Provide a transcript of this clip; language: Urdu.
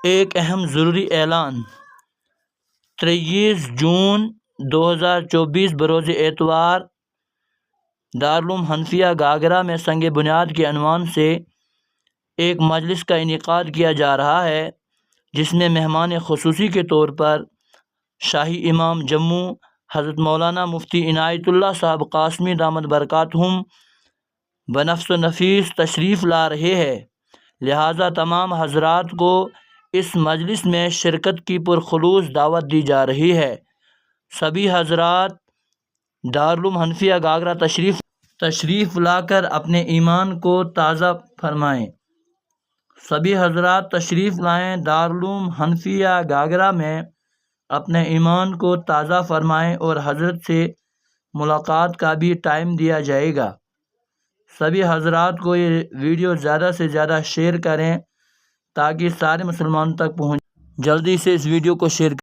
ایک اہم ضروری اعلان: 23 جون 2024 بروز اتوار دارالعلوم حنفیہ گاگرا میں سنگ بنیاد کے عنوان سے ایک مجلس کا انعقاد کیا جا رہا ہے، جس میں مہمان خصوصی کے طور پر شاہی امام جموں حضرت مولانا مفتی عنایت اللہ صاحب قاسمی دامت برکاتہم بنفس و نفیس تشریف لا رہے ہیں، لہٰذا تمام حضرات کو اس مجلس میں شرکت کی پرخلوص دعوت دی جا رہی ہے۔ سبھی حضرات دارالعلوم حنفیہ گاگرا تشریف لا کر اپنے ایمان کو تازہ فرمائیں۔ سبھی حضرات تشریف لائیں، دارالعلوم حنفیہ گاگرا میں اپنے ایمان کو تازہ فرمائیں اور حضرت سے ملاقات کا بھی ٹائم دیا جائے گا۔ سبھی حضرات کو یہ ویڈیو زیادہ سے زیادہ شیئر کریں تاکہ سارے مسلمانوں تک پہنچے۔ جلدی سے اس ویڈیو کو شیئر کریں۔